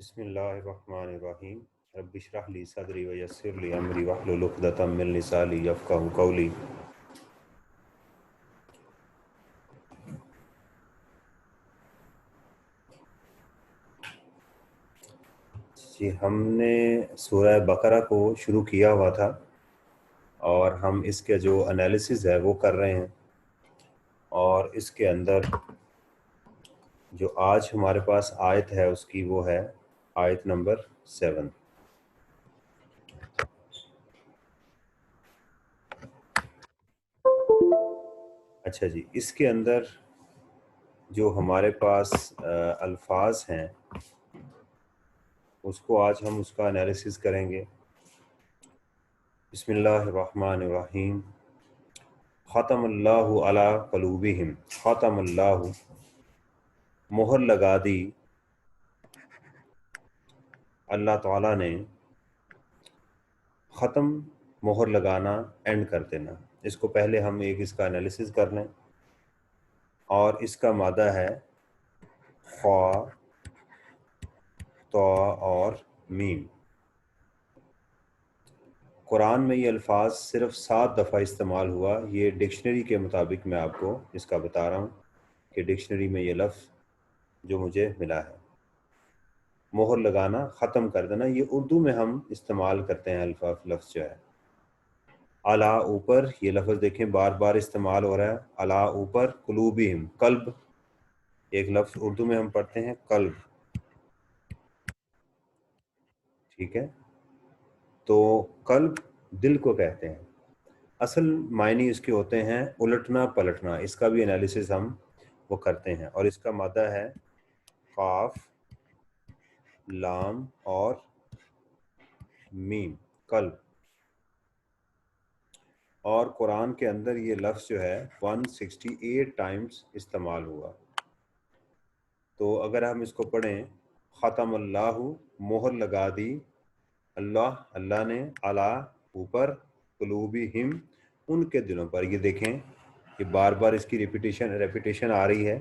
بسم اللہ الرحمن الرحیم رب اشرح لی صدری ویسر لی امری واحلل عقدۃ من لسانی یفقہوا قولی۔ جی، ہم نے سورہ بقرہ کو شروع کیا ہوا تھا اور ہم اس کے جو انالیسز ہے وہ کر رہے ہیں، اور اس کے اندر جو آج ہمارے پاس آیت ہے اس کی وہ ہے آیت نمبر 7۔ اچھا جی، اس کے اندر جو ہمارے پاس الفاظ ہیں اس کو آج ہم اس کا انالیسز کریں گے۔ بسم اللہ الرحمن الرحیم۔ ختم اللہ علی قلوبہم، ختم اللہ، مہر لگا دی اللہ تعالیٰ نے۔ ختم، مہر لگانا، اینڈ کر دینا، اس کو پہلے ہم اس کا انالیسز کر لیں، اور اس کا مادہ ہے خا، طا اور میم۔ قرآن میں یہ الفاظ صرف 7 دفعہ استعمال ہوا، یہ ڈکشنری کے مطابق میں آپ کو اس کا بتا رہا ہوں کہ ڈکشنری میں یہ لفظ جو مجھے ملا ہے، مہر لگانا، ختم کر دینا، یہ اردو میں ہم استعمال کرتے ہیں لفظ جو ہے اعلیٰ اوپر، یہ لفظ دیکھیں بار بار استعمال ہو رہا ہے، اعلیٰ اوپر، قلوبہم، قلب، ایک لفظ اردو میں ہم پڑھتے ہیں قلب، ٹھیک ہے، تو قلب دل کو کہتے ہیں۔ اصل معنی اس کے ہوتے ہیں الٹنا پلٹنا، اس کا بھی انالیسز ہم وہ کرتے ہیں، اور اس کا مادہ ہے قاف، لام اور میم، قلب۔ اور قرآن کے اندر یہ لفظ جو ہے 168 ٹائمز استعمال ہوا۔ تو اگر ہم اس کو پڑھیں، ختم اللہ، مہر لگا دی اللہ نے، علی اوپر، قلوبہم ان کے دلوں پر، یہ دیکھیں کہ بار بار اس کی ریپیٹیشن آ رہی ہے،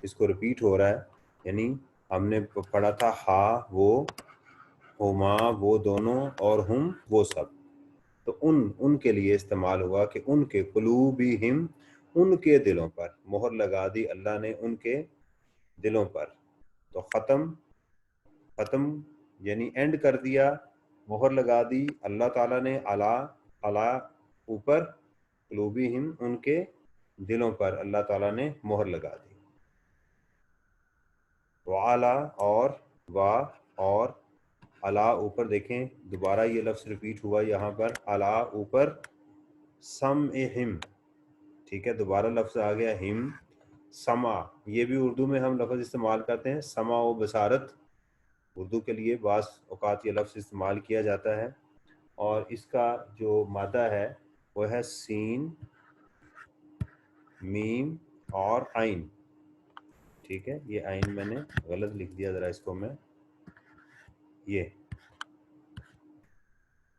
اس کو ریپیٹ ہو رہا ہے، یعنی ہم نے پڑھا تھا ہا وہ، ہما وہ دونوں، اور ہم وہ سب، تو ان کے لیے استعمال ہوا کہ ان کے، قلوبہم ان کے دلوں پر، مہر لگا دی اللہ نے ان کے دلوں پر۔ تو ختم یعنی اینڈ کر دیا، مہر لگا دی اللہ تعالیٰ نے، علی اوپر، قلوبہم ان کے دلوں پر اللہ تعالیٰ نے مہر لگا دی۔ وعلا اور وا اور علی اوپر، دیکھیں دوبارہ یہ لفظ ریپیٹ ہوا یہاں پر، علی اوپر، سمعہم، ٹھیک ہے، دوبارہ لفظ آ گیا ہم، سمع، یہ بھی اردو میں ہم لفظ استعمال کرتے ہیں، سمع و بصارت، اردو کے لیے بعض اوقات یہ لفظ استعمال کیا جاتا ہے، اور اس کا جو مادہ ہے وہ ہے سین، میم اور عین، ٹھیک ہے، یہ عین میں نے غلط لکھ دیا، ذرا اس کو میں، یہ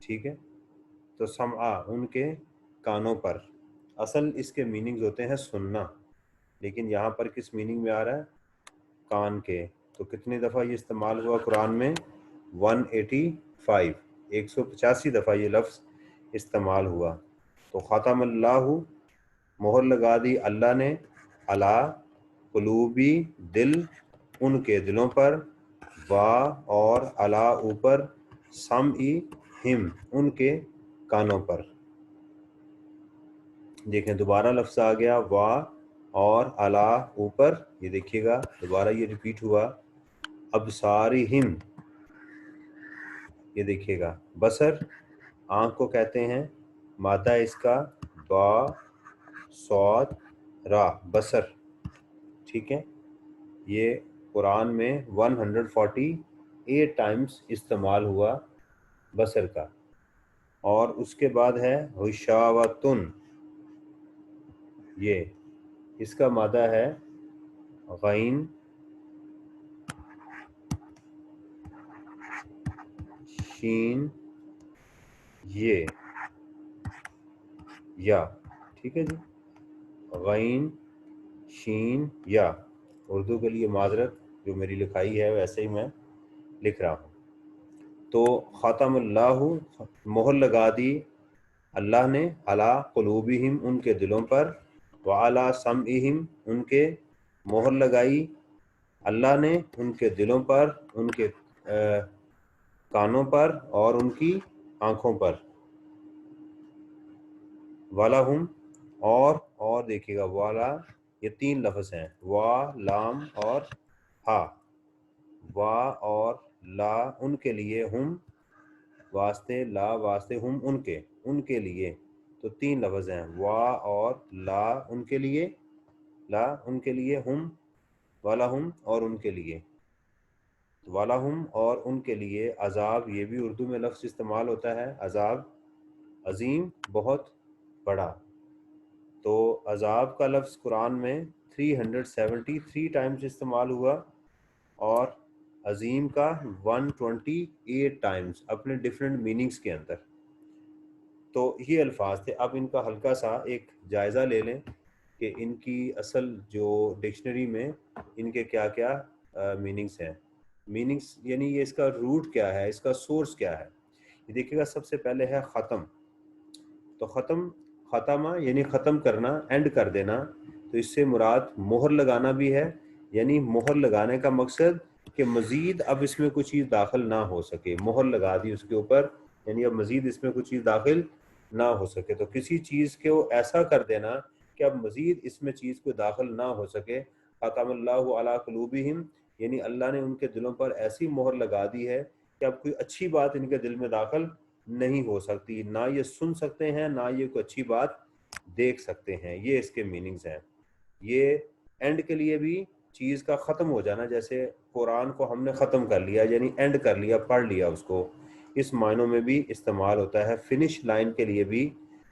ٹھیک ہے، تو سمعا ان کے کانوں پر، اصل اس کے میننگز ہوتے ہیں سننا، لیکن یہاں پر کس میننگ میں آ رہا ہے؟ کان کے۔ تو کتنی دفعہ یہ استعمال ہوا قرآن میں؟ 185، 185 دفعہ یہ لفظ استعمال ہوا۔ تو ختم اللہ، مہر لگا دی اللہ نے، علی قلوبی دل ان کے دلوں پر، وا اور علی اوپر، سمعی ہم ان کے کانوں پر۔ دیکھیں دوبارہ لفظ آ گیا وا اور علی اوپر، یہ دیکھیے گا دوبارہ یہ ریپیٹ ہوا، ابصارہم، یہ دیکھیے گا، بصر آنکھ کو کہتے ہیں، مادہ اس کا با صاد را، بصر، ٹھیک ہے، یہ قرآن میں 148 ٹائمز استعمال ہوا بصر کا۔ اور اس کے بعد ہے غشاوتن، یہ اس کا مادہ ہے غین، شین، یہ یا، ٹھیک ہے جی، غین شین یا، اردو کے لیے معذرت، جو میری لکھائی ہے ویسے ہی میں لکھ رہا ہوں. تو ختم اللہ، مہر لگا دی اللہ نے، علی قلوبہم ان کے دلوں پر، وعلی سمعہم ان کے، مہر لگائی اللہ نے ان کے دلوں پر، ان کے کانوں پر اور ان کی آنکھوں پر. وَلَهُمْ اور دیکھیے گا والا یہ 3 لفظ ہیں، وا لام اور ہا. وا اور لا ان کے لیے، ہم واسطے، لا واسطے، ہم ان کے لیے. تو 3 لفظ ہیں، وا اور لا ان کے لیے، لا ان کے لیے، ہم وَلَهُمْ اور ان کے لیے. وَلَهُمْ اور ان کے لیے. عذاب یہ بھی اردو میں لفظ استعمال ہوتا ہے، عذاب عظیم، بہت بڑا. تو عذاب کا لفظ قرآن میں 373 ٹائمز استعمال ہوا اور عظیم کا 128 ٹائمز اپنے ڈیفرنٹ میننگز کے اندر. تو یہ الفاظ تھے. اب ان کا ہلکا سا ایک جائزہ لے لیں کہ ان کی اصل جو ڈکشنری میں ان کے کیا کیا میننگز ہیں. میننگز یعنی یہ اس کا روٹ کیا ہے، اس کا سورس کیا ہے. یہ دیکھیے گا سب سے پہلے ہے ختم. تو ختمہ یعنی ختم کرنا، اینڈ کر دینا. تو اس سے مراد مہر لگانا بھی ہے، یعنی مہر لگانے کا مقصد کہ مزید اب اس میں کوئی چیز داخل نہ ہو سکے. مہر لگا دی اس کے اوپر، یعنی اب مزید اس میں کوئی چیز داخل نہ ہو سکے. تو کسی چیز کو ایسا کر دینا کہ اب مزید اس میں چیز کو داخل نہ ہو سکے. ختم اللہ علی قلوبہم یعنی اللہ نے ان کے دلوں پر ایسی مہر لگا دی ہے کہ اب کوئی اچھی بات ان کے دل میں داخل نہیں ہو سکتی، نہ یہ سن سکتے ہیں، نہ یہ کوئی اچھی بات دیکھ سکتے ہیں. یہ اس کے میننگز ہیں. یہ اینڈ کے لیے بھی چیز کا ختم ہو جانا، جیسے قرآن کو ہم نے ختم کر لیا یعنی اینڈ کر لیا، پڑھ لیا اس کو، اس معنوں میں بھی استعمال ہوتا ہے. فنش لائن کے لیے بھی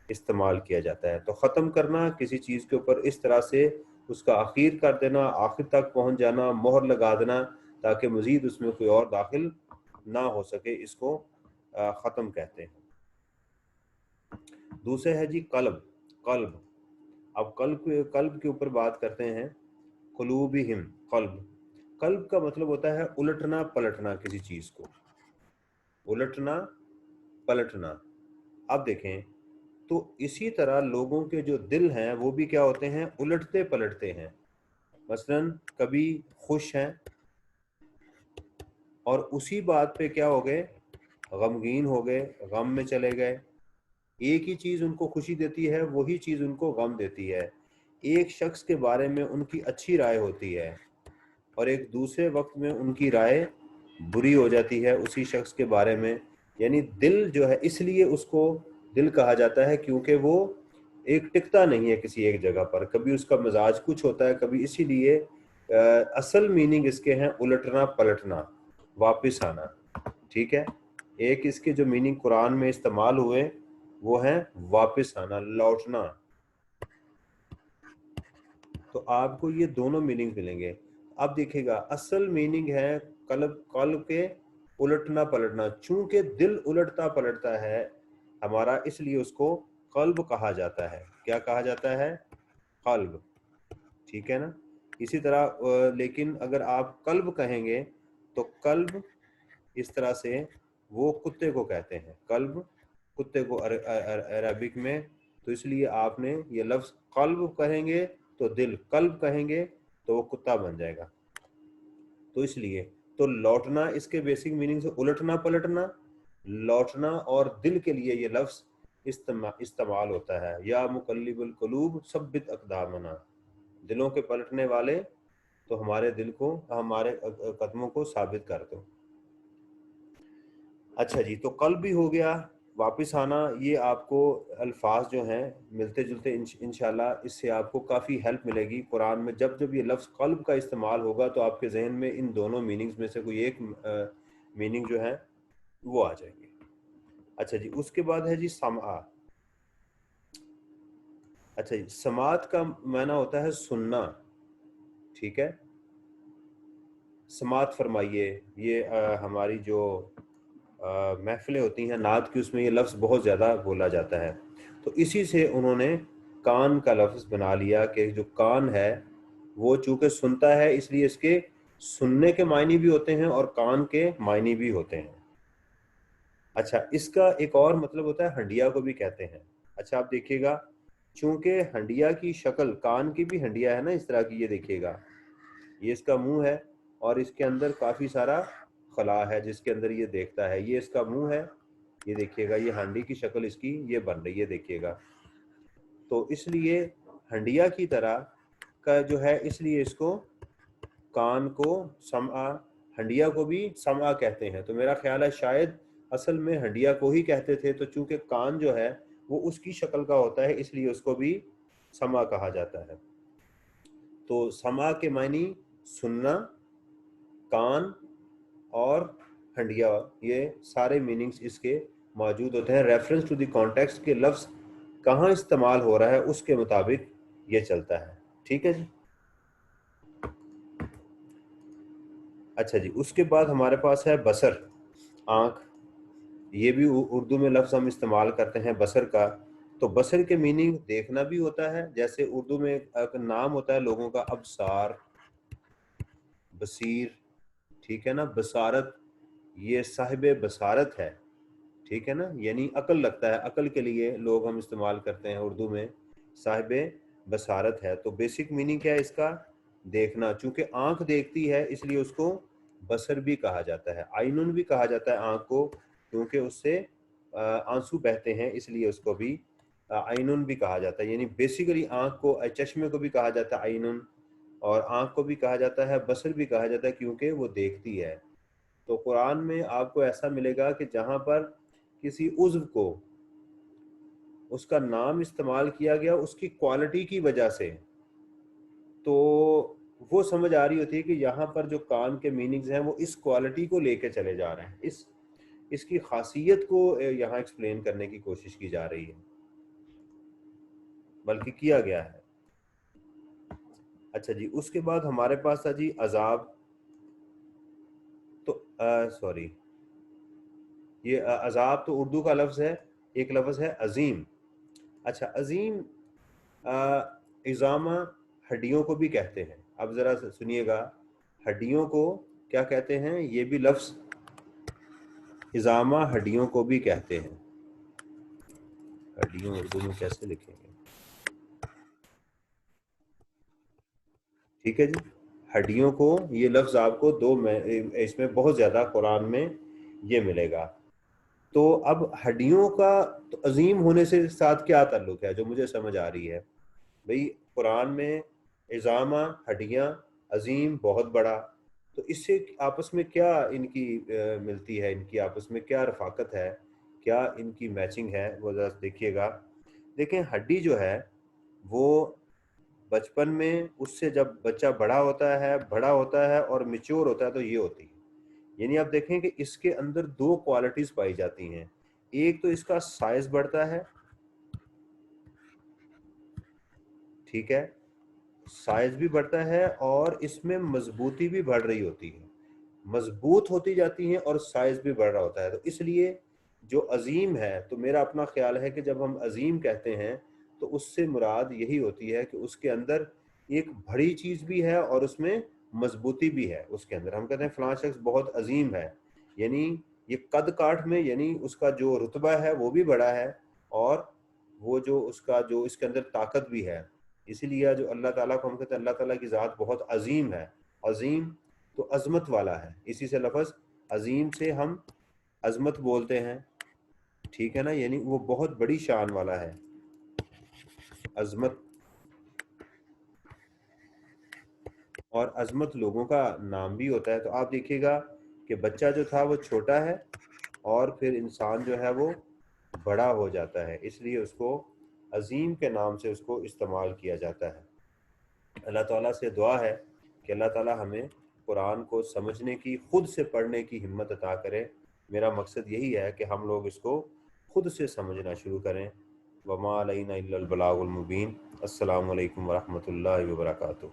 استعمال کیا جاتا ہے. تو ختم کرنا کسی چیز کے اوپر اس طرح سے اس کا اخیر کر دینا، آخر تک پہنچ جانا، مہر لگا دینا تاکہ مزید اس میں کوئی اور داخل نہ ہو سکے، اس کو ختم کہتے ہیں. دوسرے ہے جی قلب. اب قلب کے اوپر بات کرتے ہیں. قلوبہم، قلب کا مطلب ہوتا ہے الٹنا پلٹنا کسی چیز کو، الٹنا پلٹنا. اب دیکھیں تو اسی طرح لوگوں کے جو دل ہیں وہ بھی کیا ہوتے ہیں، الٹتے پلٹتے ہیں. مثلا کبھی خوش ہیں اور اسی بات پہ کیا ہو گئے، غمگین ہو گئے، غم میں چلے گئے. ایک ہی چیز ان کو خوشی دیتی ہے، وہی چیز ان کو غم دیتی ہے. ایک شخص کے بارے میں ان کی اچھی رائے ہوتی ہے اور ایک دوسرے وقت میں ان کی رائے بری ہو جاتی ہے اسی شخص کے بارے میں. یعنی دل جو ہے، اس لیے اس کو دل کہا جاتا ہے کیونکہ وہ ایک ٹکتا نہیں ہے کسی ایک جگہ پر. کبھی اس کا مزاج کچھ ہوتا ہے، کبھی اسی لیے اصل میننگ اس کے ہیں الٹنا پلٹنا، واپس آنا. ٹھیک ہے. ایک اس کے جو میننگ قرآن میں استعمال ہوئے وہ ہیں واپس آنا، لوٹنا. تو آپ کو یہ دونوں میننگ ملیں گے. اب دیکھیں گا اصل میننگ ہے قلب کے الٹنا پلٹنا. چونکہ دل الٹتا پلٹتا ہے ہمارا، اس لیے اس کو قلب کہا جاتا ہے. کیا کہا جاتا ہے؟ قلب. ٹھیک ہے نا. اسی طرح لیکن اگر آپ قلب کہیں گے تو قلب اس طرح سے وہ کتے کو کہتے ہیں، قلب کتے کو عربک میں. تو اس لیے آپ نے یہ لفظ قلب کہیں گے تو دل، قلب کہیں گے تو وہ کتا بن جائے گا. تو اس لیے تو لوٹنا اس کے بیسک میننگ سے الٹنا پلٹنا، لوٹنا، اور دل کے لیے یہ لفظ استعمال ہوتا ہے. یا مقلب القلوب ثبت اقدامنا، دلوں کے پلٹنے والے تو ہمارے دل کو، ہمارے قدموں کو ثابت کر دو. اچھا جی، تو قلب بھی ہو گیا، واپس آنا. یہ آپ کو الفاظ جو ہیں ملتے جلتے، انشاءاللہ اس سے آپ کو کافی ہیلپ ملے گی. قرآن میں جب جب یہ لفظ قلب کا استعمال ہوگا تو آپ کے ذہن میں ان دونوں میننگز میں سے کوئی ایک میننگ جو ہے وہ آ جائیں گے. اچھا جی، اس کے بعد ہے جی سمع. اچھا جی، سماعت کا معنی ہوتا ہے سننا. ٹھیک ہے. سماعت فرمائیے. یہ ہماری جو محفلیں ہوتی ہیں نعت کی، اس میں یہ لفظ بہت زیادہ بولا جاتا ہے. تو اسی سے انہوں نے کان کا لفظ بنا لیا کہ جو کان ہے وہ چونکہ سنتا ہے، اس لیے اس کے سننے کے معنی بھی ہوتے ہیں اور کان کے معنی بھی ہوتے ہیں۔ اچھا، اس کا ایک اور مطلب ہوتا ہے ہنڈیا کو بھی کہتے ہیں۔ اچھا آپ دیکھیے گا، چونکہ ہنڈیا کی شکل، کان کی بھی ہنڈیا ہے نا اس طرح کی، یہ دیکھیے گا، یہ اس کا منہ ہے اور اس کے اندر کافی سارا خلا ہے جس کے اندر یہ دیکھتا ہے، یہ اس کا منہ ہے، یہ دیکھیے گا، یہ ہانڈی کی شکل اس کی یہ بن رہی ہے، دیکھیے گا۔ تو اس لیے ہنڈیا کی طرح کا جو ہے، اس لیے اس کو کان کو سمعا، ہنڈیا کو بھی سمعا کہتے ہیں۔ تو میرا خیال ہے شاید اصل میں ہنڈیا کو ہی کہتے تھے، تو چونکہ کان جو ہے وہ اس کی شکل کا ہوتا ہے اس لیے اس کو بھی سمع کہا جاتا ہے۔ تو سمع کے معنی سننا، کان اور ہنڈیا، یہ سارے میننگز اس کے موجود ہوتے ہیں۔ ریفرنس ٹو دی کانٹیکسٹ کے لفظ کہاں استعمال ہو رہا ہے اس کے مطابق یہ چلتا ہے، ٹھیک ہے جی۔ اچھا جی، اس کے بعد ہمارے پاس ہے بصر، آنکھ۔ یہ بھی اردو میں لفظ ہم استعمال کرتے ہیں بصر کا۔ تو بصر کے میننگ دیکھنا بھی ہوتا ہے، جیسے اردو میں ایک نام ہوتا ہے لوگوں کا، ابصار، بصیر، ٹھیک ہے نا، بصارت، یہ صاحب بصارت ہے، ٹھیک ہے نا، یعنی عقل لگتا ہے، عقل کے لیے لوگ ہم استعمال کرتے ہیں اردو میں، صاحب بصارت ہے۔ تو بیسک میننگ کیا ہے اس کا؟ دیکھنا۔ چونکہ آنکھ دیکھتی ہے اس لیے اس کو بصر بھی کہا جاتا ہے، عینن بھی کہا جاتا ہے آنکھ کو، کیونکہ اس سے آنسو بہتے ہیں اس لیے اس کو بھی عینن بھی کہا جاتا ہے۔ یعنی بیسیکلی آنکھ کو، چشمے کو بھی کہا جاتا ہے عینن، اور آنکھ کو بھی کہا جاتا ہے بصر بھی کہا جاتا ہے، کیونکہ وہ دیکھتی ہے۔ تو قرآن میں آپ کو ایسا ملے گا کہ جہاں پر کسی عضو کو اس کا نام استعمال کیا گیا اس کی کوالٹی کی وجہ سے، تو وہ سمجھ آ رہی ہوتی ہے کہ یہاں پر جو کان کے میننگز ہیں وہ اس کوالٹی کو لے کے چلے جا رہے ہیں، اس کی خاصیت کو یہاں ایکسپلین کرنے کی کوشش کی جا رہی ہے، بلکہ کیا گیا ہے۔ اچھا جی، اس کے بعد ہمارے پاس تھا جی عذاب۔ تو سوری، یہ عذاب تو اردو کا لفظ ہے، ایک لفظ ہے عظیم۔ اچھا، عظیم عظامہ ہڈیوں کو بھی کہتے ہیں۔ اب ذرا سنیے گا، ہڈیوں کو کیا کہتے ہیں؟ یہ بھی لفظ عظامہ ہڈیوں کو بھی کہتے ہیں۔ ہڈیوں اردو میں کیسے لکھیں گے؟ ٹھیک ہے جی، ہڈیوں کو، یہ لفظ آپ کو اس میں بہت زیادہ قرآن میں یہ ملے گا۔ تو اب ہڈیوں کا تو عظیم ہونے سے ساتھ کیا تعلق ہے جو مجھے سمجھ آ رہی ہے بھئی؟ قرآن میں عظامہ، ہڈیاں، عظیم، بہت بڑا، تو اس سے آپس میں کیا ان کی ملتی ہے، ان کی آپس میں کیا رفاقت ہے، کیا ان کی میچنگ ہے، وہ ذرا دیکھیے گا۔ دیکھیں، ہڈی جو ہے وہ بچپن میں، اس سے جب بچہ بڑا ہوتا ہے اور میچور ہوتا ہے تو یہ ہوتی ہے، یعنی آپ دیکھیں کہ اس کے اندر دو کوالٹیز پائی جاتی ہیں۔ ایک تو اس کا سائز بڑھتا ہے، ٹھیک ہے، سائز بھی بڑھتا ہے اور اس میں مضبوطی بھی بڑھ رہی ہوتی ہے، مضبوط ہوتی جاتی ہیں اور سائز بھی بڑھ رہا ہوتا ہے۔ تو اس لیے جو عظیم ہے، تو میرا اپنا خیال ہے کہ جب ہم عظیم کہتے ہیں تو اس سے مراد یہی ہوتی ہے کہ اس کے اندر ایک بڑی چیز بھی ہے اور اس میں مضبوطی بھی ہے۔ اس کے اندر ہم کہتے ہیں فلاں شخص بہت عظیم ہے، یعنی یہ قد کاٹ میں، یعنی اس کا جو رتبہ ہے وہ بھی بڑا ہے، اور وہ جو اس کا جو اس کے اندر طاقت بھی ہے۔ اسی لیے جو اللہ تعالیٰ کو ہم کہتے ہیں اللہ تعالیٰ کی ذات بہت عظیم ہے، عظیم تو عظمت والا ہے، اسی سے لفظ عظیم سے ہم عظمت بولتے ہیں، ٹھیک ہے نا، یعنی وہ بہت بڑی شان والا ہے، عظمت۔ اور عظمت لوگوں کا نام بھی ہوتا ہے۔ تو آپ دیکھیے گا کہ بچہ جو تھا وہ چھوٹا ہے اور پھر انسان جو ہے وہ بڑا ہو جاتا ہے، اس لیے اس کو عظیم کے نام سے اس کو استعمال کیا جاتا ہے۔ اللہ تعالیٰ سے دعا ہے کہ اللہ تعالیٰ ہمیں قرآن کو سمجھنے کی، خود سے پڑھنے کی ہمت عطا کرے۔ میرا مقصد یہی ہے کہ ہم لوگ اس کو خود سے سمجھنا شروع کریں۔ وما علینا الا البلاغ المبین۔ السلام علیکم ورحمۃ اللہ وبرکاتہ۔